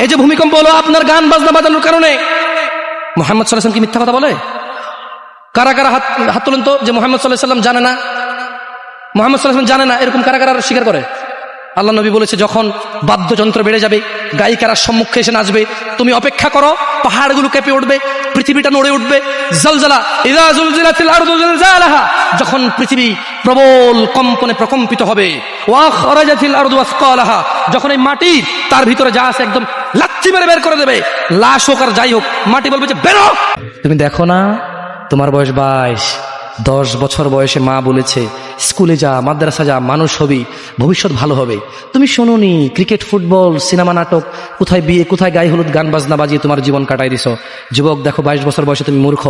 এই যে ভূমিকম্প হলো আপনার গান বাজনা বাজানোর কারণে। মুহাম্মদ সাল্লাল্লাহু আলাইহি ওয়াসাল্লাম কি মিথ্যা কথা বলে? কারা কারা হাত তোলেন তো যে মুহাম্মদ সাল্লাল্লাহু আলাইহি ওয়াসাল্লাম জানে না, মুহাম্মদ সাল্লাল্লাহু আলাইহি ওয়াসাল্লাম জানে না, এরকম কারা কারা স্বীকার করে? আল্লাহ নবী বলেছে, যখন বাদ্যযন্ত্র বেড়ে যাবে, গায়িকারা সম্মুখে এসে নাচবে, তুমি অপেক্ষা করো, পাহাড়গুলো কেঁপে উঠবে, পৃথিবীটা নড়ে উঠবে। জালজালা ইযা যুলজিলাতিল আরদু জিলজালাহা, যখন পৃথিবী প্রবল কম্পনে প্রকম্পিত হবে। ওয়া খরাজাতিল আরদু আসকালাহা, যখন এই মাটি তার ভিতরে যা আছে একদম লাথি মেরে বের করে দেবে, লাশ হোক আর যাই হোক, মাটি বলবে যে বেরো। তুমি দেখো না, তোমার বয়স 22, 10 বছর বয়সে মা বলেছে স্কুলে যা, মাদ্রাসা যা, মানুষ হবি, ভবিষ্যৎ ভালো হবে। তুমি শোনোনি, ক্রিকেট, ফুটবল, সিনেমা, নাটক, কোথায় বিয়ে, কোথায় গায়ে হলুদ, গান বাজনা বাজিয়ে তোমার জীবন কাটাই দিছো। যুবক দেখো, 22 বছর বয়সে তুমি মূর্খ।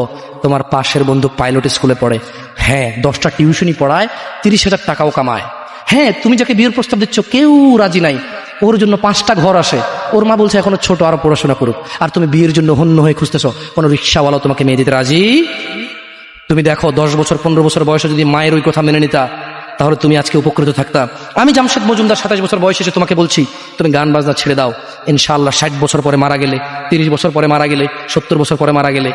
তোমার পাশের বন্ধু পাইলট স্কুলে পড়ে, হ্যাঁ 10টা টিউশনই পড়ায়, 30,000 টাকাও কামায়। হ্যাঁ, তুমি যাকে বিয়ের প্রস্তাব দিচ্ছ কেউ রাজি নাই, ওর জন্য 5টা ঘর আসে, ওর মা বলছে এখনো ছোট, আরো পড়াশোনা করুক, আর তুমি বিয়ের জন্য হন্য হয়ে খুঁজতেছো, কোনো রিক্সাওয়ালা তোমাকে মেয়ে দিতে রাজি। তুমি দেখো 10 বছর 15 বছর বয়সে যদি মায়ের ওই কথা মেনে নিতা, তাহলে তুমি আজকে উপকৃত থাকতা। আমি জামশেদ মজুমদার 27 বছর বয়সে এসে তোমাকে বলছি তুমি গান বাজনা ছেড়ে দাও, ইনশাআল্লাহ 60 বছর পরে মারা গেলে, 30 বছর পরে মারা গেলে, 70 বছর পরে মারা গেলে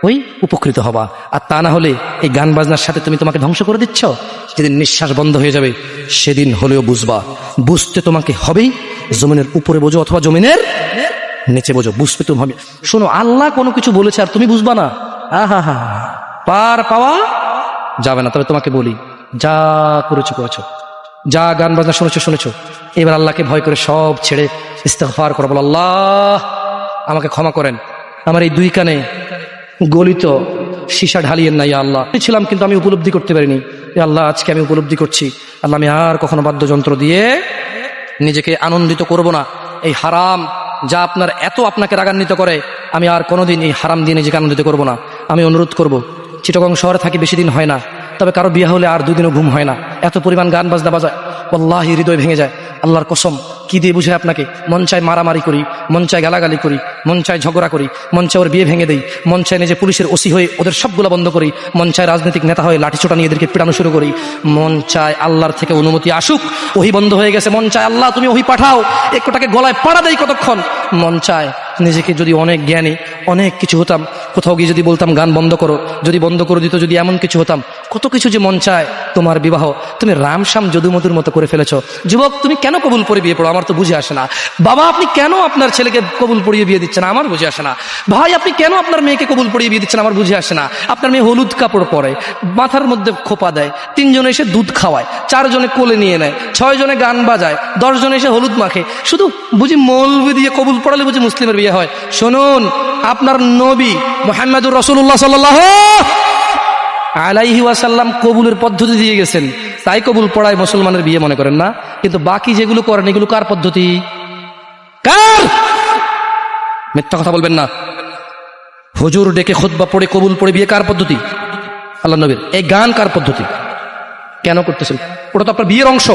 ওই উপকৃত হবা। আর তা না হলে এই গান বাজনার সাথে তুমি তোমাকে ধ্বংস করে দিচ্ছ। যেদিন নিঃশ্বাস বন্ধ হয়ে যাবে সেদিন হলেও বুঝবা, বুঝতে তোমাকে হবেই। জমিনের উপরে বোঝো অথবা জমিনের নিচে বোঝো, বুঝতে তুমি হবে। শোনো, আল্লাহ কোনো কিছু বলেছে আর তুমি বুঝবা না, আহা হা, পার পাওয়া যাবে না। তবে তোমাকে বলি, যা করেছো করেছো, যা গান বাজনা শুনেছো শুনেছো, এবার আল্লাহকে ভয় করে সব ছেড়ে ইস্তেগফার করো, বলো আল্লাহ আমাকে ক্ষমা করেন, আমার এই 2 কানে গলিত সীসা ঢালিয়েন না ইয়া আল্লাহ। ছিলাম কিন্তু আমি উপলব্ধি করতে পারিনি, আল্লাহ আজকে আমি উপলব্ধি করছি, আল্লাহ আমি আর কখনো বাদ্যযন্ত্র দিয়ে নিজেকে আনন্দিত করব না। এই হারাম যা আপনার এত আপনাকে রাগান্বিত করে, আমি আর কোনোদিন এই হারাম দিয়ে নিজেকে আনন্দিত করব না। আমি অনুরোধ করব, চিটাগং শহরে থাকি, বেশি দিন হয় না, তবে কারো বিয়ে হলে আর 2 দিনও ঘুম হয় না, এত পরিমাণ গান বাজনা বাজায়, আল্লাহি হৃদয় ভেঙে যায়। আল্লাহর কসম, কি দিয়ে বুঝায় আপনাকে? মন চায় মারামারি করি, মন চায় গালাগালি করি, মন চায় ঝগড়া করি, মন চায় ওর বিয়ে ভেঙে দেই, মন চায় নিজে পুলিশের ওসি হয়ে ওদের সবগুলো বন্ধ করি, মন চায় রাজনৈতিক নেতা হয়ে লাঠিছোটা নিয়ে এদেরকে পিটানো শুরু করি, মন চায় আল্লাহর থেকে অনুমতি আসুক, ওহি বন্ধ হয়ে গেছে, মন চায় আল্লাহ তুমি ওহি পাঠাও, একটাকে গলায় পাড়া দেই কতক্ষণ। মন চায় নিজেকে যদি অনেক জ্ঞানী, অনেক কিছু হতাম, কোথাও গিয়ে যদি বলতাম গান বন্ধ করো, যদি বন্ধ করে দিত, যদি এমন কিছু হতাম, কত কিছু যে মন চায়। তোমার বিবাহ তুমি রামশ্যাম যদুমধুর মতো করে ফেলেছো। যুবক, তুমি কেন কবুল পড়ে বিয়ে পড়ো? আমার তো বুঝে আসে না। বাবা, আপনি কেন আপনার ছেলেকে কবুল পড়িয়ে বিয়ে দিচ্ছেন? আমার বুঝে আসে না। ভাই, আপনি কেন আপনার মেয়েকে কবুল পড়িয়ে বিয়ে দিচ্ছেন? আমার বুঝে আসে না। আপনার মেয়ে হলুদ কাপড় পরে, মাথার মধ্যে খোপা দেয়, 3 জনে এসে দুধ খাওয়ায়, 4 জনে কোলে নিয়ে নেয়, 6 জনে গান বাজায়, 10 জনে এসে হলুদ মাখে, শুধু বুঝি মৌলবি দিয়ে কবুল পড়ালে বুঝি মুসলিমের বিয়ে হয়? শুনুন, আপনার নবী মুহাম্মদুর রাসূলুল্লাহ সাল্লাল্লাহু আলাইহি ওয়াসাল্লাম কবুলের পদ্ধতি দিয়ে গেছেন, তাই কবুল পড়ায় মুসলমানের বিয়ে মনে করেন না। কিন্তু বাকি যেগুলো করেন এগুলো কার পদ্ধতি? কার? মিথ্যা কথা বলবেন না। হুজুর ডেকে খুতবা পড়ে কবুল পড়ে বিয়ে কার পদ্ধতি? আল্লাহ নবীর। এই গান কার পদ্ধতি? কেন করতেছেন? ওটা তো আপনার বিয়ের অংশ,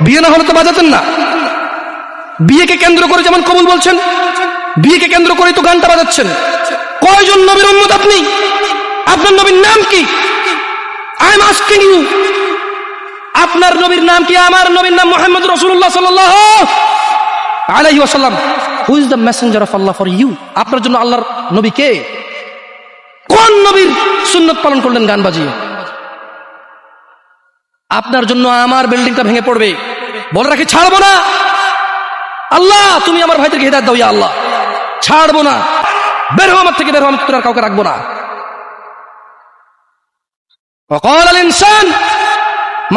বিয়ে না হলে তো বাজাতেন না। বিয়েকে কেন্দ্র করে যেমন কবুল বলছেন, বিয়েকে কেন্দ্র করেই তো গানটা বাজাচ্ছেন। কয়জন নবীর উম্মত আপনি? আপনার নবীর নাম কি? আই এম আস্কিং ইউ, আপনার নবীর নাম কি? আমার নবীর নাম মুহাম্মদ রাসূলুল্লাহ সাল্লাল্লাহু আলাইহি ওয়াসাল্লাম। Who is the messenger of Allah for you? আপনার জন্য আল্লাহর নবী কে? কোন নবীর সুন্নত পালন করলেন গান বাজিয়ে? আপনার জন্য আমার বিল্ডিংটা ভেঙে পড়বে, বলে রাখি ছাড়বো না। আল্লাহ তুমি আমার ভাইদেরকে হিদায়াত দাও ইয়া আল্লাহ, ছাড়বো না। বের হও আমার থেকে, বের হও, আমি তোর আর কাউকে রাখবো না। وقال الانسان,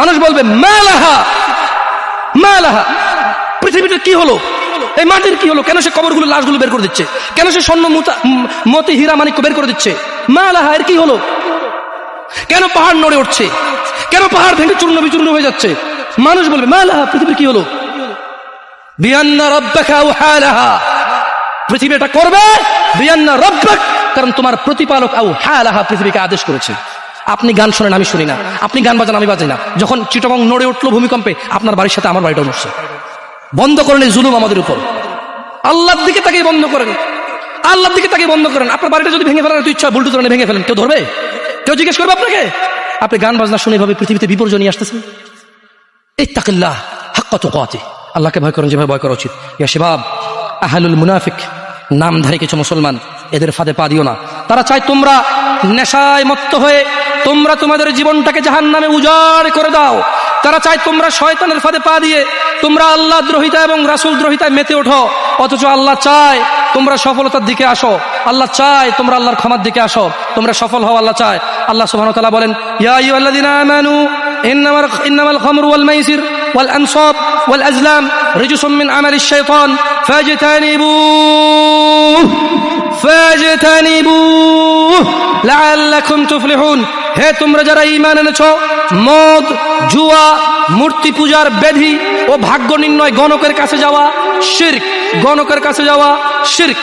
মানুষ বলবে মালাহা মালাহা, পৃথিবীটা কি হলো, এই মাটির কি হলো, কেন সে কবরগুলো লাশগুলো বের করে দিচ্ছে, কেন সে স্বর্ণ মতি হীরা মানিক্য বের করে দিচ্ছে, মালাহা এর কি হলো, কেন পাহাড় নড়ে উঠছে, কেন পাহাড় ভেঙে চূর্ণ বিচূর্ণ হয়ে যাচ্ছে? মানুষ বলবে মালাহা, পৃথিবীর কি হলো? বিআন্না রাব্বাকা আওহালাহা, পৃথিবী এটা করবে বিআন্না রাব্বাক, কারণ তোমার প্রতিপালক আওহালাহা পৃথিবীকে আদেশ করেছে। আপনি গান শোনেন, আমি শুনি না, আপনি গান বাজান, আমি বাজাই না। যখন চিটাগং নড়ে উঠলো ভূমিকম্পে, আপনার বাড়ির সাথে আমার বাড়িটাও নড়ছে। বন্ধ করেন এই জুলুম আমাদের উপর। আল্লাহর দিকে তাকিয়ে বন্ধ করেন, আল্লাহর দিকে তাকিয়ে বন্ধ করেন। আপনার বাড়িটা যদি ভেঙে ফেলার ইচ্ছা, বুলডোজার ভেঙে ফেলেন, কেউ ধরবে? কেউ জিজ্ঞেস করবে আপনাকে? আপনি গান বাজনা শুনে ভাবে পৃথিবীতে বিপর্যয় নিয়ে আসতেছেন। ইত্তাকিল্লাহ হাক্কা তুকাতিহ, আল্লাহকে ভয় করেন যেভাবে ভয় করা উচিত। ইয়া শাবাব, আহলুল মুনাফিক, নামধারী কিছু মুসলমান, এদের ফাঁদে পা দিও না। তারা চায় তোমরা নেশায় মত্ত হয়ে তোমরা তোমাদের জীবনটাকে জাহান্নামে উজাড় করে দাও। তারা চায় তোমরা শয়তানের ফাঁদে পা দিয়ে তোমরা আল্লাহ দ্রোহিতা এবং রাসূল দ্রোহিতায় মেতে ওঠো, অথচ আল্লাহ চায় তোমরা সফলতার দিকে আসো। আল্লাহ চায় তোমরা আল্লাহর ক্ষমার দিকে আসো, তোমরা সফল হও। আল্লাহ চায়। আল্লাহ সুবহানাহু ওয়া তাআলা বলেন, ইয়া আইয়ুহাল্লাযীনা আমানু ইন্নামাল খামরু ওয়াল মাইসির ওয়াল আনসাব ওয়াল আজলাম রিজসুম মিন আমালিশ শাইতান ফাজতানিবুহু লাআল্লাকুম তুফলিহুন। হে তোমরা যারা ঈমান এনেছো, মদ, জুয়া, মূর্তি পূজার ব্যাধি ও ভাগ্য নির্ণয় গণকের কাছে যাওয়া শিরক, গণকের কাছে যাওয়া শিরক।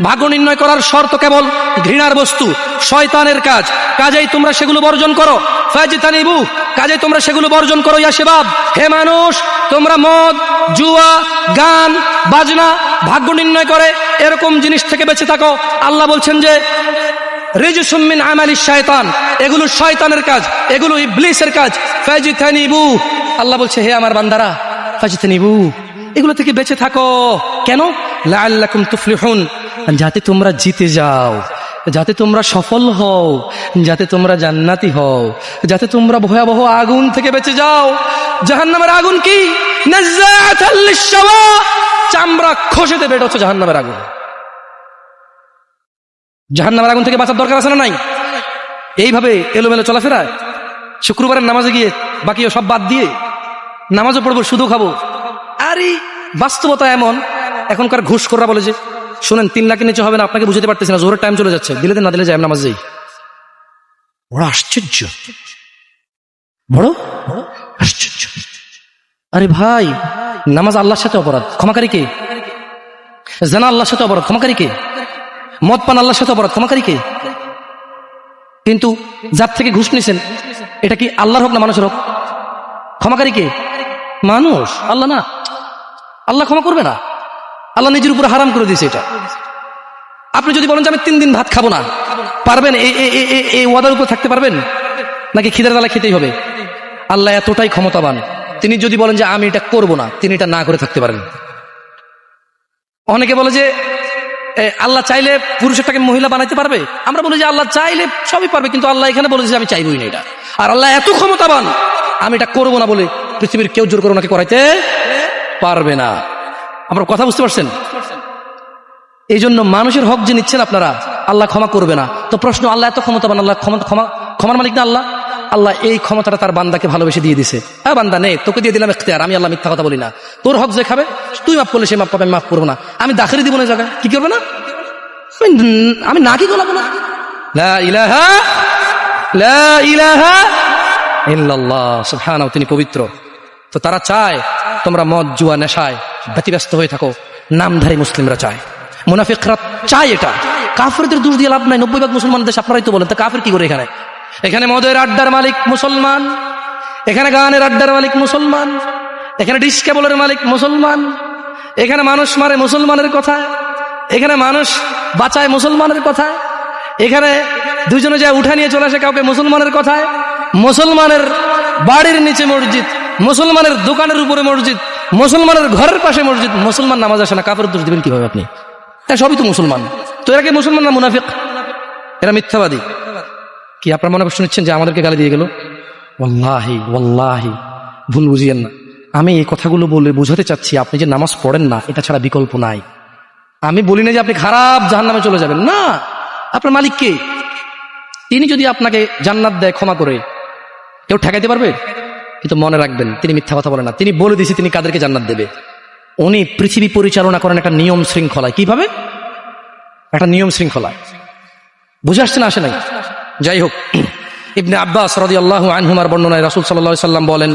ভাগ্য নির্ণয় করার শর্ত কেবল ঘৃণার বস্তু, শয়তানের কাজ, কাজেই তোমরা সেগুলো বর্জন করো। ফাজতানিবু, কাজেই তোমরা সেগুলো বর্জন করো। ইয়া শাবাব, হে মানুষ, তোমরা মদ, জুয়া, গান, বাজনা, ভাগ্য নির্ণয় করে এরকম জিনিস থেকে বেঁচে থাকো। আল্লাহ বলছেন যে রিজসুম মিন আমালিশ শায়তান, এগুলো শয়তানের কাজ, এগুলো ইবলিসের কাজ। ফাজতানিবু, আল্লাহ বলছে হে আমার বান্দারা, ফাজতানিবু, এগুলো থেকে বেঁচে থাকো। কেন? লাআল্লাকুম তুফলিহুন, যাতে তোমরা জিতে যাও, যাতে তোমরা সফল হও, যাতে তোমরা জান্নাতি হও, যাতে তোমরা ভয়াবহ আগুন থেকে বেঁচে যাও। জাহান্নামের আগুন কি? নাযাআতাল লিশ-শাওয়া, চামড়া খসে দেবে, এটা হচ্ছে জাহান্নামের আগুন। জাহান্নামের আগুন থেকে বাঁচার দরকার আছে না নাই? এইভাবে এলোমেলো চলাফেরা, শুক্রবারের নামাজে গিয়ে বাকি সব বাদ দিয়ে নামাজও পড়বো, শুধু খাবো। আরে বাস্তবতা এমন, এখনকার ঘুষখোররা বলে যে শুনেন 3 লাখের নিচে হবে না, আপনাকে বুঝতে পারতেছি না, জোরের টাইম চলে যাচ্ছে, দিলে দেন, না দিলে যাই নামাজ যাই। বড় আশ্চর্য, বড় আশ্চর্য। আরে ভাই, নামাজ আল্লাহর সাথে অপরাধ, ক্ষমাকারী কে? জানা আল্লাহর সাথে অপরাধ, ক্ষমাকারী কে? মদ পান আল্লাহর সাথে অপরাধ, ক্ষমাকারী কে? কিন্তু যার থেকে ঘুষ নিছেন, এটা কি আল্লাহর হোক না মানুষের হোক? ক্ষমাকারী কে? মানুষ, আল্লাহ না। আল্লাহ ক্ষমা করবে না, আল্লাহ নিজের উপর হারাম করে দিয়েছে এটা। আপনি যদি বলেন যে আমি 3 দিন ভাত খাবো না, পারবেন? এই ওয়াদার উপর থাকতে পারবেন নাকি খিদের বেলা খেতেই হবে? আল্লাহ এতটাই ক্ষমতাবান, তিনি যদি বলেন যে আমি এটা করবো না, তিনি এটা না করে থাকতে পারেন। অনেকে বলে যে আল্লাহ চাইলে পুরুষটাকে মহিলা বানাইতে পারবে। আমরা বলি যে আল্লাহ চাইলে সবই পারবে, কিন্তু আল্লাহ এখানে বলেছে আমি চাইবই না এটা। আর আল্লাহ এত ক্ষমতাবান, আমি এটা করবো না বলে পৃথিবীর কেউ জোর করে ওনাকে করাইতে পারবে না। আপনারা কথা বুঝতে পারছেন? এই জন্য মানুষের হক যে নিচ্ছেন আপনারা, আল্লাহ ক্ষমা করবে না। তো প্রশ্ন, আল্লাহ এত ক্ষমতাবান, আল্লাহ ক্ষমার মালিক না আল্লাহ? আল্লাহ এই ক্ষমতাটা তার বান্দাকে ভালোবেসে দিয়ে দিছে। হ্যাঁ বান্দা নে, তোকে দিয়ে দিলাম ইখতিয়ার, আমি আল্লাহ মিথ্যা কথা বলি না। তোর হক যে খাবে, তুই মাফ করলে সে মাফ পাবে, আমি মাফ করবো না। আমি দাখিলি দিব না জায়গায়, কি করবে না? আমি না কি গোলাবো না। লা ইলাহা ইল্লাল্লাহ, সুবহানাহু, তিনি পবিত্র। তো তারা চায় তোমরা মদ, জুয়া, নেশায় ব্যতিব্যস্ত হয়ে থাকো। নামধারী মুসলিমরা চায়, মুনাফিকরা চায় এটা। কাফেরদের দোষ দিয়ে লাভ নাই, 90% মুসলমান দেশ, আপনারাই তো বলেন। তা কাফের কি করে? এখানে মদের আড্ডার মালিক মুসলমান, এখানে গানের আড্ডার মালিক মুসলমান, এখানে ডিসকেবলের মালিক মুসলমান, এখানে মানুষ মারে মুসলমানের কথায়, এখানে মানুষ বাঁচায় মুসলমানের কথায়, এখানে দুজনে যায় উঠা নিয়ে চলে আসে কাউকে মুসলমানের কথায়, মুসলমানের বাড়ির নিচে মসজিদ, মুসলমানের দোকানের উপরে মসজিদ, মুসলমানের ঘরের পাশে মসজিদ, মুসলমান নামাজ আসে না, কাফের দোষ দিবেন কিভাবে আপনি? হ্যাঁ, সবই তো মুসলমান। তো এরা কি মুসলমান না মুনাফিক? এরা মিথ্যাবাদী। কি আপনার মনে প্রশ্ন নিচ্ছেন যে আমাদেরকে গালি দিয়ে গেল? ওয়াল্লাহি ওয়াল্লাহি ভুল বুঝিয়েন না। আমি এই কথাগুলো বলে বোঝাতে চাচ্ছি, আপনি যে নামাজ পড়েন না, এটা ছাড়া বিকল্প নাই। আমি বলি না যে আপনি খারাপ জাহান্নামে চলে যাবেন, না। আপনার মালিক কে? তিনি যদি আপনাকে জান্নাত দেয় ক্ষমা করে, কেউ ঠেকাইতে পারবে? কিন্তু মনে রাখবেন, তিনি মিথ্যা কথা বলেন না। তিনি বলে দিয়েছে তিনি কাদেরকে জান্নাত দেবে। উনি পৃথিবী পরিচালনা করেন একটা নিয়ম শৃঙ্খলায়। কিভাবে? একটা নিয়ম শৃঙ্খলায়। বুঝে আসছে না? আসে নাই? যাই হোক, ইবনে আব্বাস রাদিয়াল্লাহু আনহুমার বর্ণনায় রাসূল সাল্লাল্লাহু আলাইহি সাল্লাম বলেন,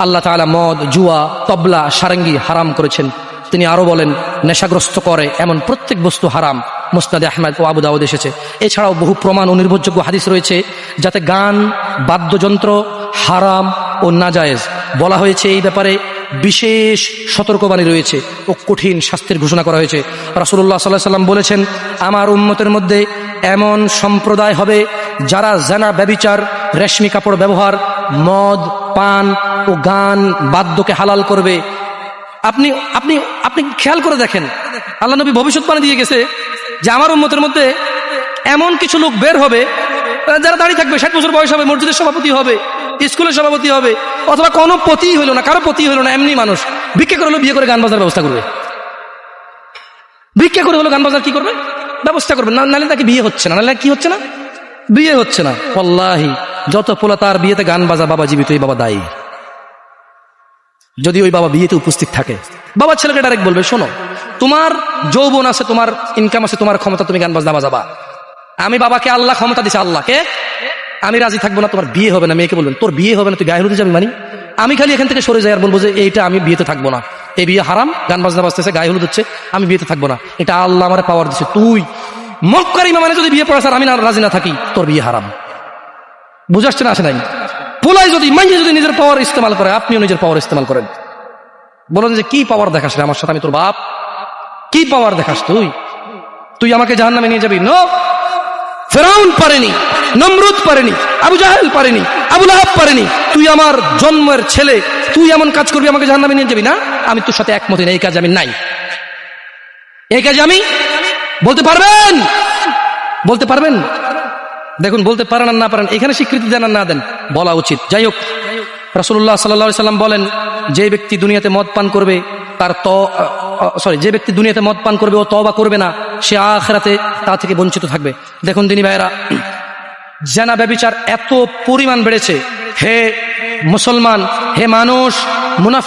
আল্লাহ তাআলা মদ, জুয়া, তবলা, সারেঙ্গি হারাম করেছেন। তিনি আরো বলেন, নেশাগ্রস্ত করে এমন প্রত্যেক বস্তু হারাম। মুসনাদে আহমদ ও আবু দাউদ এসেছে। এছাড়াও বহু প্রমাণ ও নির্ভরযোগ্য হাদিস রয়েছে যাতে গান, বাদ্যযন্ত্র হারাম ও নাজায়েজ বলা হয়েছে। এই ব্যাপারে বিশেষ সতর্কবাণী রয়েছে ও কঠিন শাস্তির ঘোষণা করা হয়েছে। রাসূলুল্লাহ সাল্লাল্লাহু আলাইহি সাল্লাম বলেছেন, আমার উম্মতের মধ্যে এমন সম্প্রদায় হবে যারা জানা, ব্যভিচার, রেশমি কাপড় ব্যবহার, মদ পান ও গান বাদ্যকে হালাল করবে। আপনি আপনি আপনি খেয়াল করে দেখেন, আল্লাহ নবী ভবিষ্যৎবাণী দিয়ে গেছে যে আমার উম্মতের মধ্যে এমন কিছু লোক বের হবে যারা দাঁড়িয়ে থাকবে, 60 বছর বয়স হবে, মসজিদের সভাপতি হবে, স্কুলের সভাপতি হবে, অথবা কোনো পতি হইল না, কারো পতি হইল না, এমনি মানুষ ভিক্ষা করে হলো বিয়ে করে গান বাজার ব্যবস্থা করবে। ভিক্ষা করে হলো গান বাজার কি করবে, ব্যবস্থা করবে। নাহলে তাকে বিয়ে হচ্ছে না, নাহলে কি হচ্ছে না, বিয়ে হচ্ছে না। ওয়াল্লাহি যত পোলা তার বিয়েতে গান বাজা, বাবা জীবিত, এই বাবা দায়ী। যদি ওই বাবা বিয়েতে উপস্থিত থাকে, বাবা ছেলেকে ডাইরেক্ট বলবে, শোনো, তোমার যৌবন আছে, তোমার ইনকাম আছে, তোমার ক্ষমতা, তুমি গান বাজনা বাজাবা। আমি বাবাকে আল্লাহ ক্ষমতা দিছে, আল্লাহকে আমি রাজি থাকবো না, তোমার বিয়ে হবে না। মেয়েকে বলবেন তোর বিয়ে হবে না, তুই গায়ে হলুদে যাবি, মানি আমি খালি এখান থেকে সরে যাই আর বলবো যে এইটা আমি বিয়েতে থাকবো না, এই বিয়ে হারাম, গান বাজনা বাজতেছে, গায়ে হলুদ হচ্ছে, আমি বিয়েতে থাকবো না, এটা আল্লাহ আমার পাওয়ার দিচ্ছে। তুই মক্কার ইমামে যদি বিয়ে পড়াস আর আমি না রাজি না থাকি, তোর বিয়ে হারাম। বুঝাচ্ছে না, আসে নাই? পোলাই যদি মাইয়ে যদি নিজের পাওয়ার ইস্তেমাল করে, আপনিও নিজের পাওয়ার ইস্তেমাল করেন। বলেন যে কি পাওয়ার দেখাস রে আমার সাথে, আমি তোর বাপ, কি পাওয়ার দেখাস তুই? তুই আমাকে জাহান্নামে নিয়ে যাবি? নো, ফেরাউন পারেনি, নমরুদ পারেনি, আবু জাহেল পারেনি, আবু লাহাব পারেনি। তুই আমার জন্মের ছেলে, তুই এমন কাজ করবি আমাকে জাহান্নামে নিয়ে যাবি? না, আমি তোর সাথে একমত না, এই কাজ আমি নাই, এই কাজ আমি। বলতে পারবেন? বলতে পারবেন? দেখুন, বলতে পারেন আর না পারেন, এখানে স্বীকৃতি দেন আর না দেন, বলা উচিত। যাই হোক, রাসূলুল্লাহ সাল্লাল্লাহু আলাইহি সাল্লাম বলেন, যে ব্যক্তি দুনিয়াতে মদ পান করবে যে ব্যক্তি দুনিয়াতে মদ পান করবে ও তওবা করবে না, সে আখিরাতে তা থেকে বঞ্চিত থাকবে। দেখুন দিনী ভাইয়েরা, জিনা ব্যভিচার এত পরিমাণ বেড়েছে, হে মুসলমান, হে মানুষ, মুনাফিক